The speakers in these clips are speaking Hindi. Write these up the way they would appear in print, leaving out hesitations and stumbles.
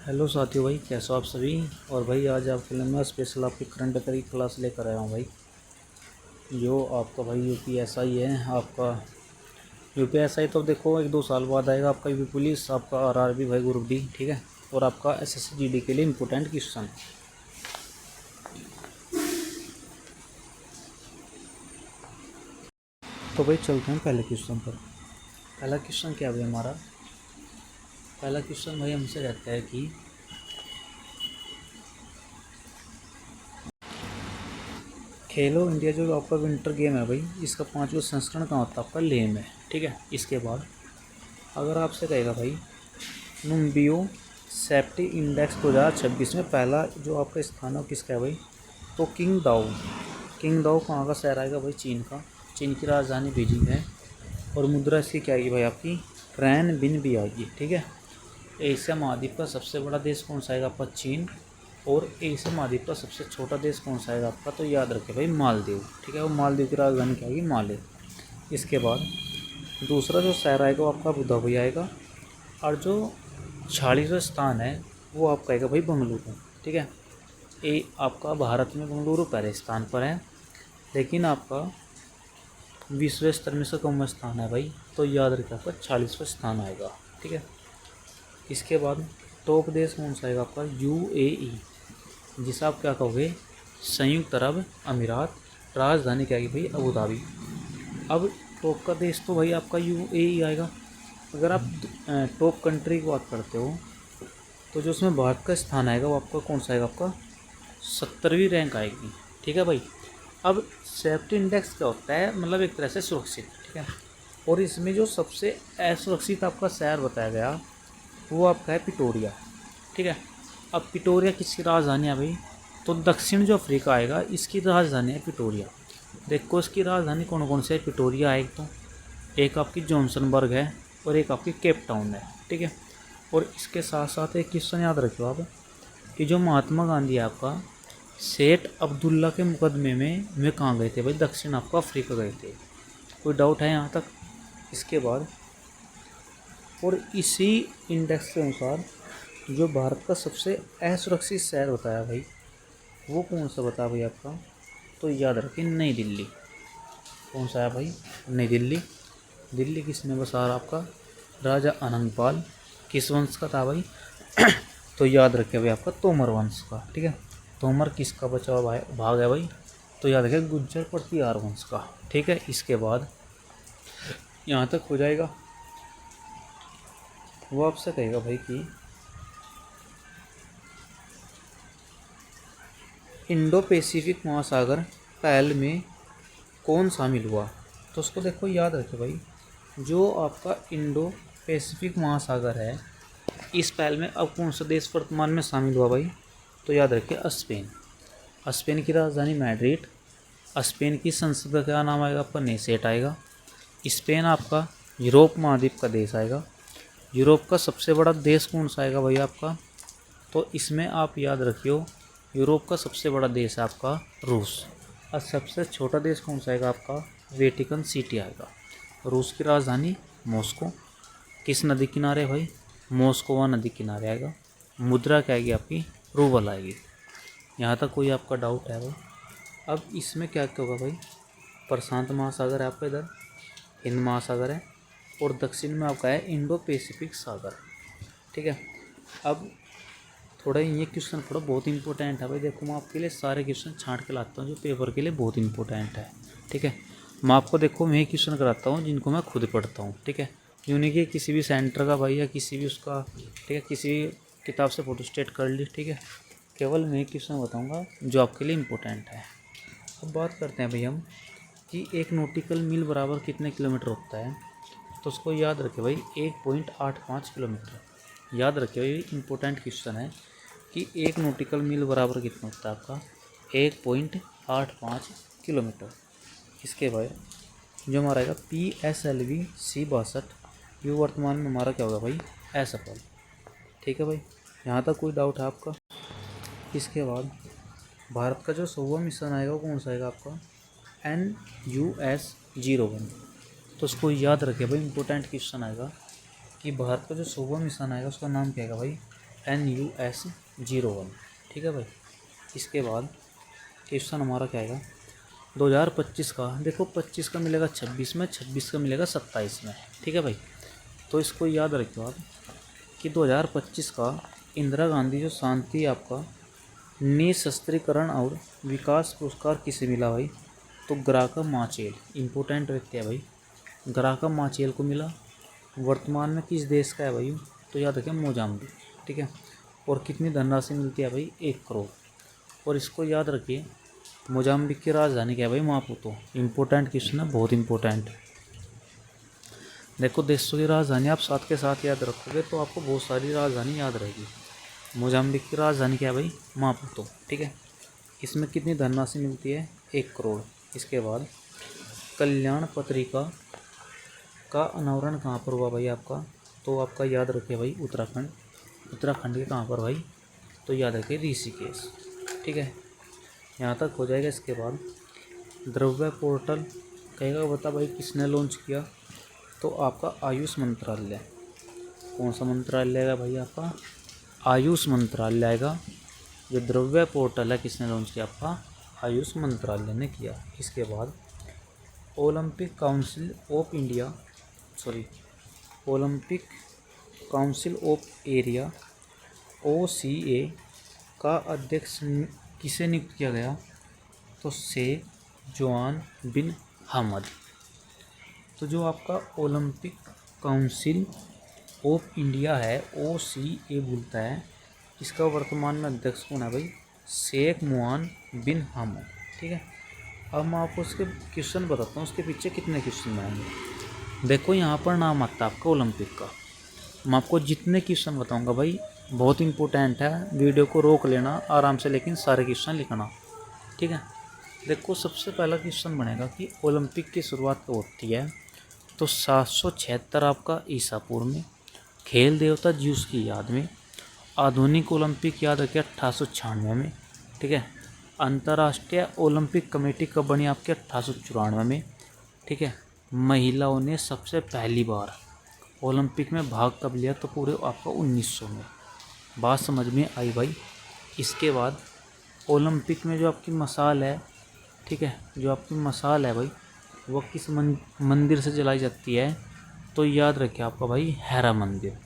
हेलो साथियों, भाई कैसे हो आप सभी। और भाई आज आपके लिए मैं स्पेशल आपकी करंट अफेयर की क्लास लेकर आया हूँ भाई। जो आपका भाई यूपीएसआई है आपका। यूपीएसआई तो देखो 1-2 साल बाद आएगा। आपका यूपी पुलिस, आपका आरआरबी भाई ग्रुप डी, ठीक है। और आपका एसएससी जीडी के लिए इम्पोर्टेंट क्वेश्चन। तो भाई चलते हैं पहले क्वेश्चन पर। पहला क्वेश्चन क्या भाई हमारा। पहला क्वेश्चन भाई हमसे रहता है कि खेलो इंडिया जो आपका विंटर गेम है भाई, इसका 5वां संस्करण कहाँ होता है आपका, लेह में, ठीक है। इसके बाद अगर आपसे कहेगा भाई नुम्बियो सेफ्टी इंडेक्स 2026 में पहला जो आपका स्थान है किसका है भाई, तो किंगदाओ। किंगदाओ कहाँ का शहर आएगा भाई, चीन का। चीन की राजधानी बीजिंग है। और मुद्रा इसकी क्या आएगी भाई आपकी, रैन बिन भी आएगी, ठीक है। एशिया महाद्वीप का सबसे बड़ा देश कौन सा आएगा आपका, चीन। और एशिया महाद्वीप का सबसे छोटा देश कौन सा आएगा आपका, तो याद रखें भाई मालदीव, ठीक है। वो मालदीव की राजधानी क्या आएगी, माले। इसके बाद दूसरा जो शहर आएगा वो आपका अबू धाबी आएगा। और जो 46वां स्थान है वो आपका आएगा भाई बंगलुरु, ठीक है। ये आपका भारत में बंगलुरु पहले स्थान पर है, लेकिन आपका विश्व स्तर में से कम स्थान है भाई, तो याद रखिए आपका 40वां स्थान आएगा, ठीक है। इसके बाद टॉप देश कौन सा आएगा आपका, यूएई, जिसे आप क्या कहोगे, संयुक्त अरब अमीरात। राजधानी क्या आएगी भाई, अबू धाबी। अब टॉप का देश तो भाई आपका यूएई आएगा। अगर आप टॉप कंट्री की बात करते हो तो जो उसमें भारत का स्थान आएगा वो आपका कौन सा आएगा, आपका 70वीं रैंक आएगी, ठीक है भाई। अब सेफ्टी इंडेक्स क्या होता है, मतलब एक तरह से सुरक्षित, ठीक है। और इसमें जो सबसे असुरक्षित आपका शहर बताया गया वो आपका है पिटोरिया, ठीक है। अब पिटोरिया किसकी राजधानी है भाई, तो दक्षिण जो अफ्रीका आएगा इसकी राजधानी है पिटोरिया। देखो इसकी राजधानी कौन कौन सी है, पिटोरिया है एक, तो एक आपकी जॉनसनबर्ग है और एक आपकी केप टाउन है, ठीक है। और इसके साथ साथ एक क्वेश्चन याद रखियो आप कि जो महात्मा गांधी है आपका, सेठ अब्दुल्ला के मुकदमे में वे कहाँ गए थे भाई, दक्षिण आपका अफ्रीका गए थे। कोई डाउट है यहाँ तक। इसके बाद और इसी इंडेक्स के अनुसार जो भारत का सबसे असुरक्षित शहर बताया भाई वो कौन सा बता भाई आपका, तो याद रखें नई दिल्ली। कौन सा है भाई, नई दिल्ली। दिल्ली किसने बसाया आपका, राजा आनंदपाल। किस वंश का था भाई तो याद रखे भाई आपका तोमर वंश का, ठीक है। तोमर किसका बचा हुआ भाग है भाई, तो याद रखे गुज्जर प्रतिहार वंश का, ठीक है। इसके बाद यहाँ तक हो जाएगा। वो आपसे कहेगा भाई कि इंडो पैसिफिक महासागर पहल में कौन शामिल हुआ, तो उसको देखो याद रखे भाई, जो आपका इंडो पैसिफिक महासागर है इस पहल में अब कौन सा देश वर्तमान में शामिल हुआ भाई, तो याद रखिए स्पेन। स्पेन की राजधानी मैड्रिड। स्पेन की संसद का क्या नाम आएगा आपका, नेसेट आएगा। स्पेन आपका यूरोप महाद्वीप का देश आएगा। यूरोप का सबसे बड़ा देश कौन सा आएगा भाई आपका, तो इसमें आप याद रखियो यूरोप का सबसे बड़ा देश है आपका रूस। और सबसे छोटा देश कौन सा आएगा आपका, वेटिकन सिटी आएगा। रूस की राजधानी मॉस्को। किस नदी किनारे भाई, मॉस्कोवा नदी किनारे आएगा। मुद्रा क्या आएगी आपकी, रूबल आएगी। यहाँ तक कोई आपका डाउट है भाई। अब इसमें क्या क्या होगा भाई, प्रशांत महासागर है आपका, इधर हिंद महासागर है, और दक्षिण में आपका है इंडो पैसिफिक सागर, ठीक है। अब थोड़ा ये क्वेश्चन थोड़ा बहुत इंपॉर्टेंट है भाई। देखो मैं आपके लिए सारे क्वेश्चन छांट के लाता हूँ जो पेपर के लिए बहुत इंपॉर्टेंट है, ठीक है। मैं आपको देखो मैं क्वेश्चन कराता हूँ जिनको मैं खुद पढ़ता हूँ, ठीक है। यूँ नहीं कि किसी भी सेंटर का भाई या किसी भी उसका, ठीक है, किसी भी किताब से फोटो स्टेट कर ली, ठीक है। केवल मैं क्वेश्चन बताऊँगा जो आपके लिए इम्पोर्टेंट है। अब बात करते हैं भाई हम कि एक नॉटिकल मील बराबर कितने किलोमीटर होता है, तो उसको याद रखें भाई 1.85 किलोमीटर। याद रखें भाई इंपॉर्टेंट क्वेश्चन है कि एक नॉटिकल मील बराबर कितना होता है आपका, 1.85 किलोमीटर। इसके बाद जो हमारा आएगा PSLV C62, ये वर्तमान में हमारा क्या होगा भाई, असफल, ठीक है भाई। यहाँ तक कोई डाउट है आपका। इसके बाद भारत का जो 100वां मिशन आएगा वो कौन सा आएगा आपका, NUS-01। तो उसको याद रखें भाई इंपॉर्टेंट क्वेश्चन आएगा कि भारत का जो 100वां मिशन आएगा उसका नाम क्या आएगा भाई, NUS01, ठीक है भाई। इसके बाद क्वेश्चन हमारा क्या आएगा 2025 का। देखो 25 का मिलेगा 26 में, 26 का मिलेगा 27 में, ठीक है भाई। तो इसको याद रखियो आप कि 2025 का इंदिरा गांधी जो शांति आपका निशस्त्रीकरण और विकास पुरस्कार किसे मिला भाई? तो ग्राकम माचेल, इम्पोर्टेंट व्यक्ति है भाई, ग्राकम माचेल को मिला। वर्तमान में किस देश का है भाई? तो याद रखें मोजाम्बिक, ठीक है। और कितनी धनराशि मिलती है भाई? 1 करोड़। और इसको याद रखिए मोजाम्बिक की राजधानी क्या है भाई? मापुतो। इम्पोर्टेंट क्वेश्चन है, बहुत इंपॉर्टेंट। देखो देशों की राजधानी आप साथ के साथ याद रखोगे तो आपको बहुत सारी राजधानी याद रहेगी। मोजाम्बिक की राजधानी क्या है भाई? मापुतो, ठीक है। इसमें कितनी धनराशि मिलती है? 1 करोड़। इसके बाद कल्याण पत्रिका का अनावरण कहाँ पर हुआ भाई आपका? तो आपका याद रखिए भाई उत्तराखंड। उत्तराखंड के कहाँ पर भाई? तो याद रखिए ऋषिकेश, ठीक है। यहाँ तक हो जाएगा। इसके बाद द्रव्य पोर्टल कहेगा बता भाई किसने लॉन्च किया? तो आपका आयुष मंत्रालय। कौन सा मंत्रालय आएगा भाई आपका? आयुष मंत्रालय आएगा। जो द्रव्य पोर्टल है किसने लॉन्च किया? आपका आयुष मंत्रालय ने किया। इसके बाद Olympic council of India, sorry Olympic council of area OCA का अध्यक्ष किसे नियुक्त किया गया? तो शेख जवान बिन हमद। तो जो आपका ओलंपिक काउंसिल ऑफ इंडिया है OCA बोलता है, इसका वर्तमान में अध्यक्ष कौन है भाई? शेख मुआन बिन हमद, ठीक है। अब मैं आपको उसके क्वेश्चन बताता हूँ, उसके पीछे कितने क्वेश्चन आएंगे। देखो यहाँ पर नाम आता है आपका ओलंपिक का। मैं आपको जितने क्वेश्चन बताऊँगा भाई बहुत इंपॉर्टेंट है, वीडियो को रोक लेना आराम से, लेकिन सारे क्वेश्चन लिखना, ठीक है। देखो सबसे पहला क्वेश्चन बनेगा कि ओलंपिक की शुरुआत कब होती है? तो 776 आपका ईसा पूर्व में, खेल देवता ज्यूस की याद में। आधुनिक ओलंपिक याद रखिए 1896 में, ठीक है। अंतर्राष्ट्रीय ओलंपिक कमेटी कब बनी आपके? 1894 में, ठीक है। महिलाओं ने सबसे पहली बार ओलंपिक में भाग कब लिया? तो पूरे आपका 1900 में। बात समझ में आई भाई? इसके बाद ओलंपिक में जो आपकी मसाल है, ठीक है, जो आपकी मसाल है भाई वो किस मंदिर से जलाई जाती है? तो याद रखिए आपका भाई हेरा मंदिर,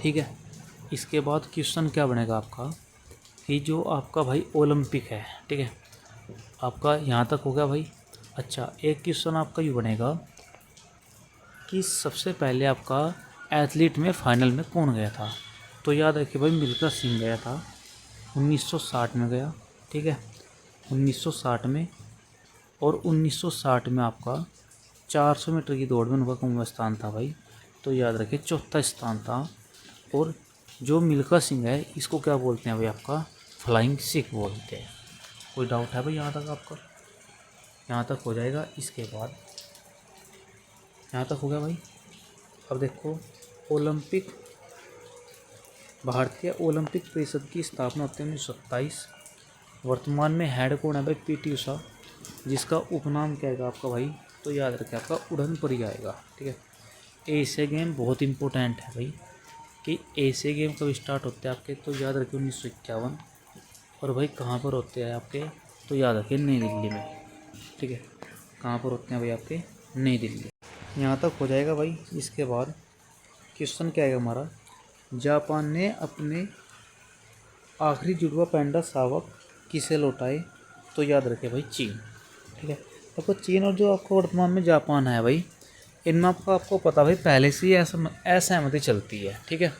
ठीक है। इसके बाद क्वेश्चन क्या बनेगा आपका कि जो आपका भाई ओलंपिक है, ठीक है, आपका यहाँ तक हो गया भाई। अच्छा एक क्वेश्चन आपका ये बनेगा कि सबसे पहले आपका एथलीट में फाइनल में कौन गया था? तो याद रखिए भाई मिल्खा सिंह गया था, 1960 में गया, ठीक है, 1960 में। और 1960 में आपका 400 मीटर की दौड़ में उनका कौन स्थान था भाई? तो याद रखिए चौथा स्थान था। और जो मिल्खा सिंह है इसको क्या बोलते हैं भाई? आपका फ्लाइंग सिख बोलते हैं। कोई डाउट है भाई यहाँ तक आपका? यहाँ तक हो जाएगा। इसके बाद यहाँ तक हो गया भाई। अब देखो ओलंपिक, भारतीय ओलंपिक परिषद की स्थापना होती है 1927। वर्तमान में हेड कौन है भाई? PT उषा। जिसका उपनाम क्या आएगा आपका भाई? तो याद रखें आपका उड़न परी आएगा, ठीक है। एशिया गेम बहुत इंपॉर्टेंट है भाई कि एशिया गेम कब स्टार्ट होते हैं आपके? तो याद रखें 1951। और भाई कहाँ पर होते हैं आपके? तो याद रखें नई दिल्ली में, ठीक है। कहाँ पर होते हैं भाई आपके? नई दिल्ली। यहाँ तक हो जाएगा भाई। इसके बाद क्वेश्चन क्या आएगा हमारा? जापान ने अपने आखिरी जुड़वा पैंडा शावक किसे लौटाए? तो याद रखे भाई चीन, ठीक है। आपको चीन और जो आपको वर्तमान में जापान है भाई, इनमें आपको पता भाई पहले से ही असहमति चलती है, ठीक है।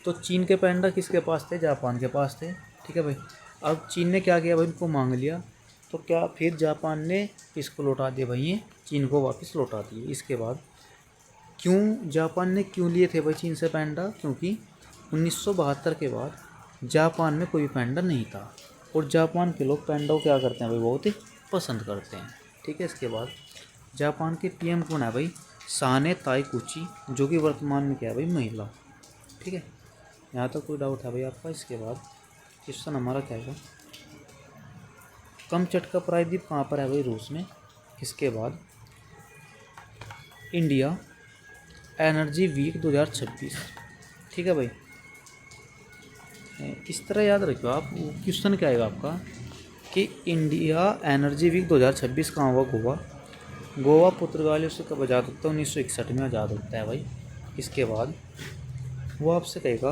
तो चीन के पैंडा किसके पास थे? जापान के पास थे, ठीक है भाई। अब चीन ने क्या किया भाई? इनको मांग लिया। तो क्या फिर जापान ने इसको लौटा दिया भाई? ये चीन को वापस लौटा दिए। इसके बाद क्यों जापान ने क्यों लिए थे भाई चीन से पैंडा? क्योंकि 1972 के बाद जापान में कोई पैंडा नहीं था और जापान के लोग पैंडा को क्या करते हैं भाई? बहुत ही पसंद करते हैं, ठीक है। इसके बाद जापान के PM कौन है भाई? साने ताइकुची, जो कि वर्तमान में क्या है भाई? महिला, ठीक है। यहाँ तक कोई डाउट है भाई आपका? इसके बाद क्वेश्चन हमारा क्या है? कमचटका प्रायद्वीप कहाँ पर है भाई? रूस में। इसके बाद इंडिया एनर्जी वीक 2026 ठीक है भाई। इस तरह याद रखियो आप। क्वेश्चन क्या आएगा आपका कि इंडिया एनर्जी वीक 2026 कहाँ हुआ? गोवा। गोवा पुर्तगालियों से कब आज़ाद होता है? 1961 में आज़ाद होता है भाई। इसके बाद वो आपसे कहेगा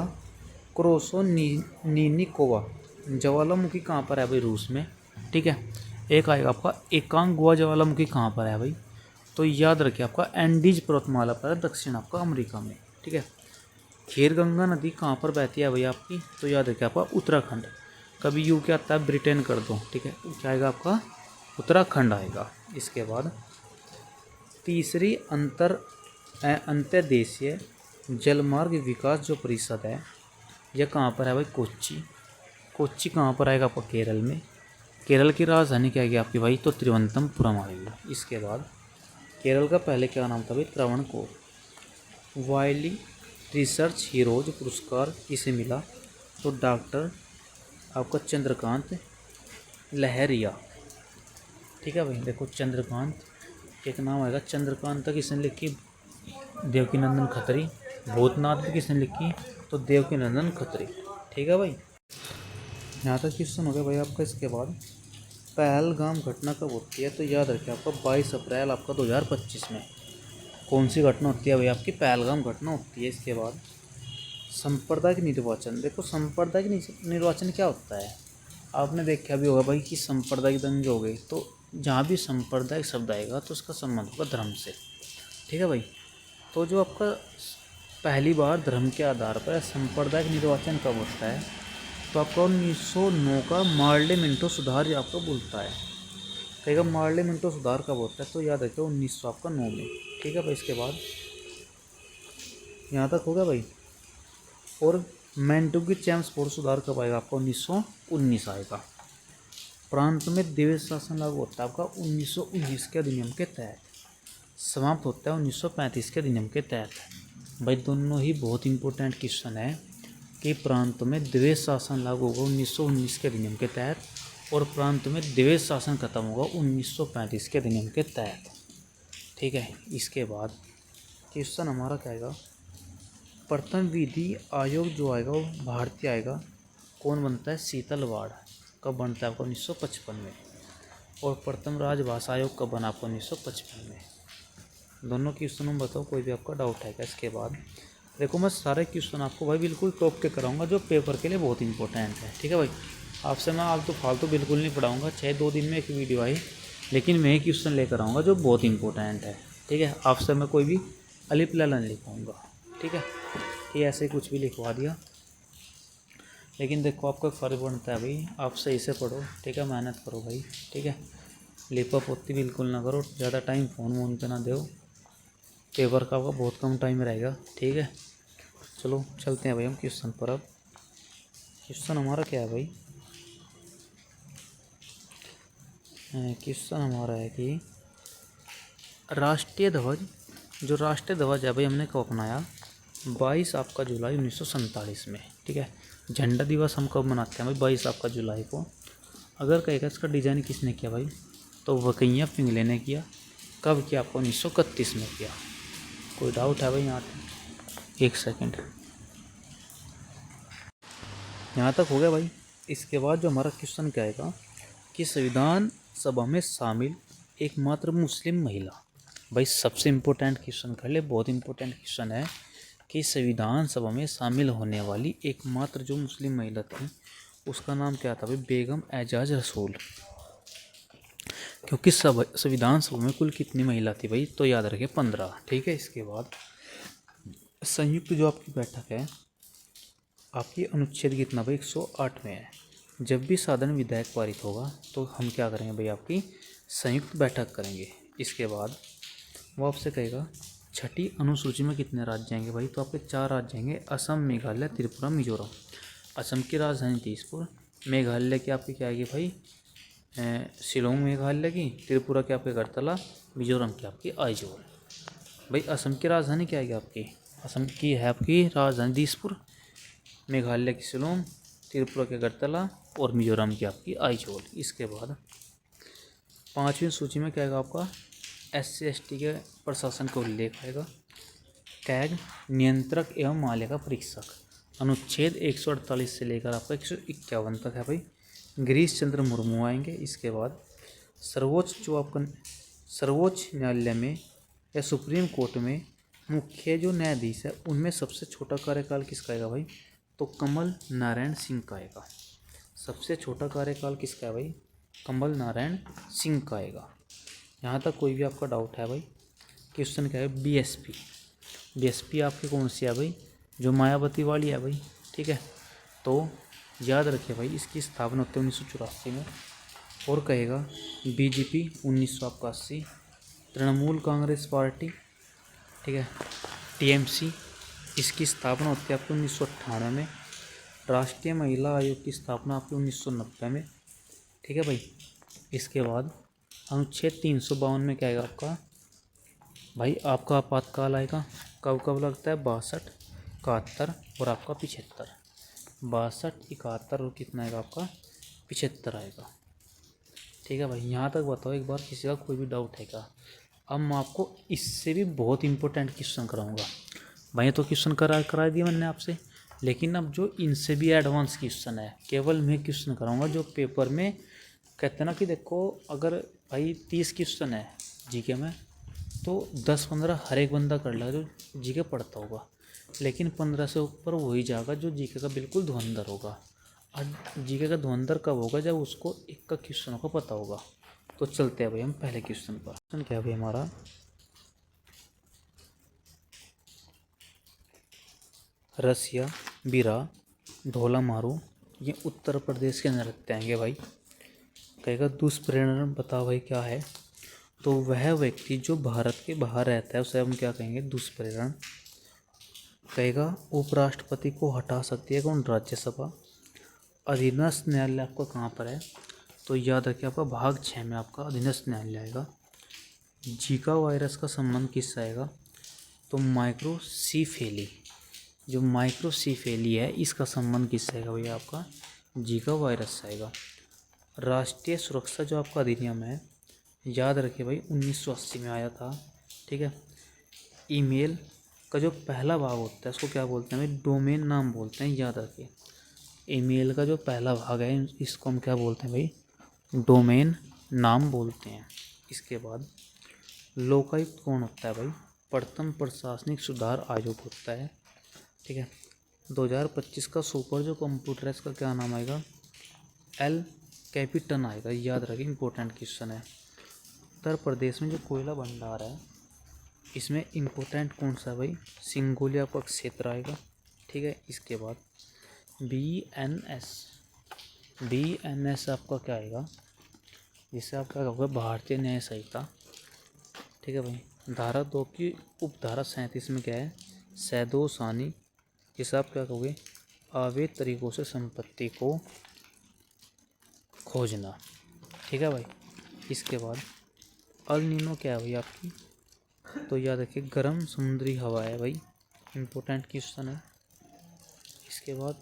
क्रोसो नीनिकोवा ज्वालामुखी कहाँ पर है भाई? रूस में। ठीक है। एक आएगा आपका एकांगुआ ज्वालामुखी कहाँ पर है भाई? तो याद रखिए आपका एंडीज पर्वतमाला पर है, दक्षिण आपका अमेरिका में। ठीक है। खीरगंगा नदी कहाँ पर बहती है भाई आपकी? तो याद रखिए आपका उत्तराखंड। कभी यू क्या आता है? ब्रिटेन कर दो। ठीक है। क्या आएगा आपका? उत्तराखंड आएगा। इसके बाद तीसरी अंतर्देशीय जलमार्ग विकास जो परिषद है यह कहाँ पर है भाई? कोच्चि। कोच्चि कहाँ पर आएगा आपका? केरल में। केरल की राजधानी क्या आएगी आपकी भाई? तो तिरुवनंतपुरम आएगी। इसके बाद केरल का पहले क्या नाम था भाई? त्रावणकोर। वाइली रिसर्च हीरोज पुरस्कार किसे मिला? तो डॉक्टर आपका चंद्रकांत लहरिया। ठीक है भाई। देखो चंद्रकांत, एक नाम आएगा चंद्रकांत, किसने लिखी? देवकीनंदन खत्री। भूतनाथ भी किसने लिखी? तो देवकीनंदन खत्री। ठीक है भाई। यहाँ तक क्वेश्चन हो गया भाई आपका। इसके बाद पहलगाम घटना कब होती है? तो याद रखिए आपका 22 अप्रैल आपका 2025 में। कौन सी घटना होती है भाई आपकी? पहलगाम घटना होती है। इसके बाद सांप्रदायिक निर्वाचन। देखो सांप्रदायिक निर्वाचन क्या होता है? आपने देखा भी होगा भाई कि सांप्रदायिक दंगे हो गए, तो जहाँ भी सांप्रदायिक शब्द आएगा तो उसका संबंध होगा धर्म से। ठीक है भाई। तो जो आपका पहली बार धर्म के आधार पर सांप्रदायिक निर्वाचन कब होता है? तो आपका 1909 का पार्लियामेंटो सुधार आपको बोलता है। कहेगा पार्लियामेंटो सुधार कब होता है? तो याद रखिए 1900 आपका 9 में। ठीक है भाई। इसके बाद यहाँ तक हो गया भाई। और मैंटुकी चैम्सफोर्ड सुधार कब आएगा आपका? 1919 आएगा। प्रांत में द्विवेद शासन लागू होता है आपका 1919 के अधिनियम के तहत। समाप्त होता है 1935 के अधिनियम के तहत। भाई दोनों ही बहुत इंपॉर्टेंट क्वेश्चन है कि प्रांत में द्विवेद शासन लागू होगा 1919 के अधिनियम के तहत, और प्रांत में द्विवेद शासन खत्म होगा 1935 के अधिनियम के तहत। ठीक है। इसके बाद क्वेश्चन हमारा क्या आएगा? प्रथम विधि आयोग जो आएगा वो भारतीय आएगा। कौन बनता है? शीतलवाड़। कब बनता है आपका? 1955 में। और प्रथम राजभाषा आयोग कब बना आपका? 1955 में। दोनों क्वेश्चन में बताओ कोई भी आपका डाउट है क्या? इसके बाद देखो मैं सारे क्वेश्चन आपको भाई बिल्कुल टॉप के कराऊंगा जो पेपर के लिए बहुत इंपॉर्टेंट है। ठीक है भाई। आपसे मैं आप तो फालतू बिल्कुल नहीं पढ़ाऊंगा, चाहे 2 दिन में एक वीडियो आई, लेकिन मैं ही क्वेश्चन लेकर आऊँगा जो बहुत इंपॉर्टेंट है। ठीक है। आपसे मैं कोई भी अलिफ लाला नहीं लिखवाऊँगा। ठीक है। कि ऐसे कुछ भी लिखवा दिया, लेकिन देखो आपका फ़र्ज बनता है भाई, आप सही से पढ़ो। ठीक है। मेहनत करो भाई। ठीक है। लिपा पोती बिल्कुल ना करो, ज़्यादा टाइम फ़ोन वोन पे ना दो। पेपर का आपका बहुत कम टाइम रहेगा। ठीक है। चलो चलते हैं भाई हम क्वेश्चन पर। अब क्वेश्चन हमारा क्या है भाई? क्वेश्चन हमारा है कि राष्ट्रीय ध्वज, जो राष्ट्रीय ध्वज है भाई हमने कब अपनाया? 22 आपका जुलाई 1947 में। ठीक है। झंडा दिवस हम कब मनाते हैं भाई? 22 आपका जुलाई को। अगर कहेगा इसका डिज़ाइन किसने किया भाई? तो वकैया पिंगले ने किया। कब किया आपको? 1931 में किया। कोई डाउट है भाई यहाँ तक? एक सेकंड। यहाँ तक हो गया भाई। इसके बाद जो हमारा क्वेश्चन क्या आएगा कि संविधान सभा में शामिल एकमात्र मुस्लिम महिला। भाई सबसे इम्पोर्टेंट क्वेश्चन कर ले, बहुत इंपॉर्टेंट क्वेश्चन है कि संविधान सभा में शामिल होने वाली एकमात्र जो मुस्लिम महिला थी उसका नाम क्या था भाई? बेगम एजाज रसूल। क्योंकि संविधान सभा में कुल कितनी महिला थी भाई? तो याद रखें 15। ठीक है। इसके बाद संयुक्त जो आपकी बैठक है आपकी अनुच्छेद कितना भाई? 108 में है। जब भी साधारण विधेयक पारित होगा तो हम क्या करेंगे भाई? आपकी संयुक्त बैठक करेंगे। इसके बाद वो आपसे कहेगा छठी अनुसूची में कितने राज्य जाएंगे भाई? तो आपके 4 राज्य जाएंगे, असम, मेघालय, त्रिपुरा, मिजोरम। असम की राजधानी तेजपुर। मेघालय की आपकी क्या आएगी भाई? शिलोंग मेघालय की। त्रिपुरा की आपके अगरतला। मिजोरम की आपकी आइजोल। भाई असम की राजधानी क्या आएगी आपकी? असम की है आपकी राजधानी दिसपुर। मेघालय की शिलोंग, त्रिपुरा के अगरतला, और मिजोरम की आपकी आइजोल। इसके बाद 5वीं सूची में क्या आएगा आपका? SC ST के प्रशासन का उल्लेख आएगा। कैग नियंत्रक एवं मालिका परीक्षक। अनुच्छेद 148 से लेकर आपका 151 तक है भाई। गिरीश चंद्र मुर्मू आएंगे। इसके बाद सर्वोच्च न्यायालय में या सुप्रीम कोर्ट में मुख्य जो न्यायाधीश है उनमें सबसे छोटा कार्यकाल किसका आएगा भाई? तो कमल नारायण सिंह का आएगा। सबसे छोटा कार्यकाल किसका है भाई? कमल नारायण सिंह का आएगा। यहाँ तक कोई भी आपका डाउट है भाई? क्वेश्चन क्या है? बीएसपी आपकी कौन सी है भाई? जो मायावती वाली है भाई, ठीक है। तो याद रखिए भाई, इसकी स्थापना होती है 1984 में। और कहेगा बीजेपी 1981, तृणमूल कांग्रेस पार्टी, ठीक है, टीएमसी, इसकी स्थापना होती है आपको 1998 में। राष्ट्रीय महिला आयोग की स्थापना आपकी 1990 में, ठीक है भाई। इसके बाद अनुच्छेद 352 में क्या आएगा आपका भाई? आपका आपातकाल आएगा। कब कब लगता है? 62, 71 और आपका 75। 62, 71 और कितना आएगा आपका? 75 आएगा, ठीक है भाई। यहाँ तक बताओ एक बार, किसी का कोई भी डाउट है क्या? अब मैं आपको इससे भी बहुत इंपॉर्टेंट क्वेश्चन कराऊंगा भाई। तो क्वेश्चन करा दिया मैंने आपसे, लेकिन अब जो इनसे भी एडवांस क्वेश्चन है, केवल मैं क्वेश्चन कराऊंगा जो पेपर में कहते हैं ना कि देखो, अगर भाई 30 क्वेश्चन है जीके में, तो 10-15 हर एक बंदा कर लेगा जो जीके पढ़ता होगा, लेकिन 15 से ऊपर वही जाएगा जो जीके का बिल्कुल धुरंधर होगा। और जीके का धुरंधर कब होगा? जब उसको एक का क्वेश्चनों का पता होगा। तो चलते हैं भाई हम पहले क्वेश्चन पर। क्वेश्चन क्या है भाई हमारा? रसिया, बीरा, ढोला मारू, ये उत्तर प्रदेश के नृत्य आएंगे भाई। कहेगा दुष्प्रेरण बताओ भाई क्या है? तो वह व्यक्ति जो भारत के बाहर रहता है उसे हम क्या कहेंगे? दुष्प्रेरण। कहेगा उपराष्ट्रपति को हटा सकती है कौन? राज्यसभा। अधीनस्थ न्यायालय आपका कहाँ पर है? तो याद रखिए आपका भाग 6 में आपका अधीनस्थ न्यायालय आएगा। जीका वायरस का संबंध किससे आएगा? तो माइक्रोसीफेली, जो माइक्रोसीफेली है इसका संबंध किससे आएगा भैया? आपका जीका वायरस से आएगा। राष्ट्रीय सुरक्षा जो आपका अधिनियम है, याद रखिए भाई 1980 में आया था, ठीक है। ईमेल का जो पहला भाग होता है उसको क्या बोलते हैं भाई? डोमेन नाम बोलते हैं, याद रखिए। ईमेल का जो पहला भाग है इसको हम क्या बोलते हैं भाई? डोमेन नाम बोलते हैं। इसके बाद लोकायुक्त कौन होता है भाई? प्रथम प्रशासनिक सुधार आयोग होता है, ठीक है। 2025 का सुपर जो कंप्यूटर है इसका क्या नाम आएगा? एल कैपिटन आएगा, याद रखिए, इंपॉर्टेंट क्वेश्चन है। उत्तर प्रदेश में जो कोयला भंडार है इसमें इंपॉर्टेंट कौन सा है भाई? सिंगोलिया का क्षेत्र आएगा, ठीक है। इसके बाद बीएनएस आपका क्या आएगा? जिससे आप क्या कहोगे? भारतीय न्याय संहिता, ठीक है भाई। धारा 2 की उपधारा 37 में क्या है? सैदोसानी, जिससे आप क्या कहोगे? अवैध तरीकों से संपत्ति को खोजना, ठीक है भाई। इसके बाद अल नीनो क्या है भाई आपकी? तो याद रखिए गर्म समुद्री हवा है भाई, इंपॉर्टेंट क्वेश्चन है। इसके बाद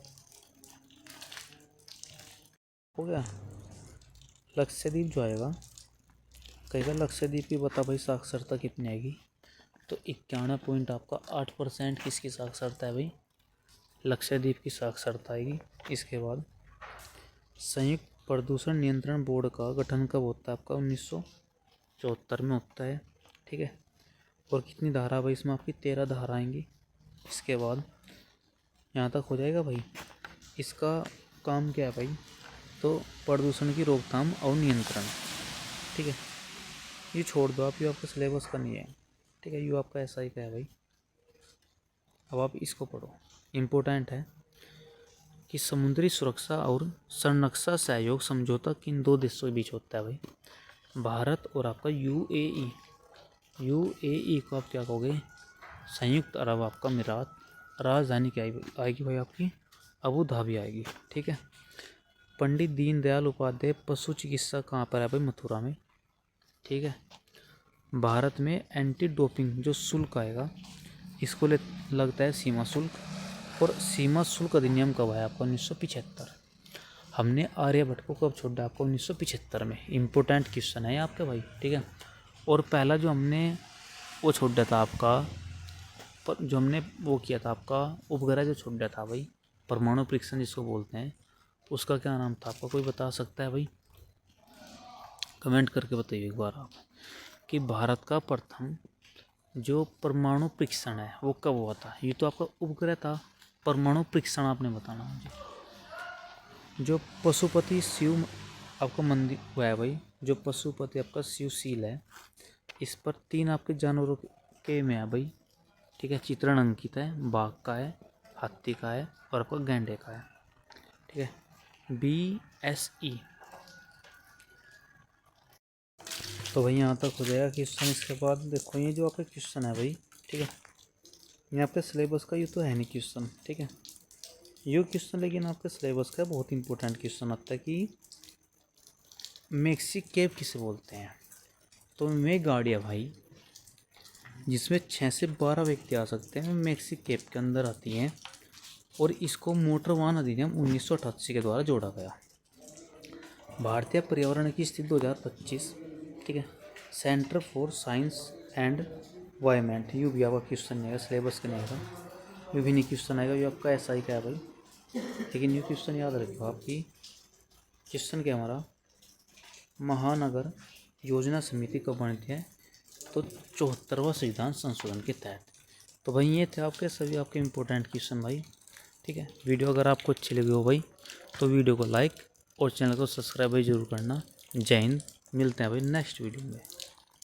हो गया लक्षद्वीप जो आएगा। कहेगा लक्षद्वीप की बता भाई साक्षरता कितनी आएगी? तो 91 आपका 8% किसकी साक्षरता है भाई? लक्षद्वीप की साक्षरता आएगी। इसके बाद संयुक्त प्रदूषण नियंत्रण बोर्ड का गठन कब होता है आपका? 1974 में होता है, ठीक है। और कितनी धारा भाई इसमें? आपकी 13 धारा आएंगी। इसके बाद यहाँ तक हो जाएगा भाई। इसका काम क्या है भाई? तो प्रदूषण की रोकथाम और नियंत्रण, ठीक है। ये छोड़ दो आप, ये आपका सिलेबस का नहीं है, ठीक है। ये आपका ऐसा ही का है भाई। अब आप इसको पढ़ो, इम्पोर्टेंट है कि समुद्री सुरक्षा और संरक्षण सहयोग समझौता किन दो देशों के बीच होता है भाई? भारत और आपका यूएई। यूएई को आप क्या कहोगे? संयुक्त अरब आपका अमीरात। राजधानी क्या आएगी भाई आपकी? अबू धाबी आएगी, ठीक है। पंडित दीनदयाल उपाध्याय पशु चिकित्सा कहाँ पर है भाई? मथुरा में, ठीक है। भारत में एंटी डोपिंग जो शुल्क आएगा इसको लगता है सीमा शुल्क। और सीमा शुल्क अधिनियम कब आया आपका? 1975। हमने आर्यभट्ट को कब छोड़ा आपको? 1975 में। इम्पोर्टेंट क्वेश्चन है आपके भाई, ठीक है। और पहला जो हमने वो छोड़ा था आपका पर जो हमने वो किया था आपका उपग्रह जो छूट गया था भाई, परमाणु परीक्षण जिसको बोलते हैं, उसका क्या नाम था आपका, कोई बता सकता है भाई? कमेंट करके बताइए एक बार आप कि भारत का प्रथम जो परमाणु परीक्षण है वो कब हुआ था। ये तो आपका उपग्रह था, परमाणु परीक्षण आपने बताना मुझे। जो पशुपति शिव आपका मंदिर हुआ है भाई, जो पशुपति आपका शिवशील है, इस पर 3 आपके जानवरों के में है भाई, ठीक है, चित्रण अंकित है। बाघ का है, हाथी का है और आपका गैंडे का है, ठीक है। BSE। तो भाई यहाँ तक हो जाएगा क्वेश्चन। इसके बाद देखो ये जो आपका क्वेश्चन है भाई, ठीक है, ये आपके सिलेबस का ये तो है नहीं क्वेश्चन, ठीक है, ये क्वेश्चन लेकिन आपके सिलेबस का बहुत इंपॉर्टेंट क्वेश्चन आता है कि मैक्सी कैप किसे बोलते हैं। तो मैं गाड़ी है भाई जिसमें 6 से 12 व्यक्ति आ सकते हैं, मैक्सी कैप के अंदर आती हैं, और इसको मोटर वाहन अधिनियम 1988 के द्वारा जोड़ा गया। भारतीय पर्यावरण की स्थिति 2025, ठीक है। Centre for science and environment, you भी आपका क्वेश्चन नहीं आएगा, सिलेबस का नहीं आएगा, ये भी नहीं क्वेश्चन आएगा, ये आपका SI का है भाई। लेकिन ये क्वेश्चन याद रखिएगा आपकी, क्वेश्चन क्या हमारा, महानगर योजना समिति कब बनती है, तो 74वां संविधान संशोधन के तहत। तो भाई ये थे आपके सभी आपके इम्पोर्टेंट क्वेश्चन भाई, ठीक है। वीडियो अगर आपको अच्छी लगी हो भाई तो वीडियो को लाइक और चैनल को सब्सक्राइब भाई जरूर करना। जय हिंद, मिलते हैं भाई नेक्स्ट वीडियो में।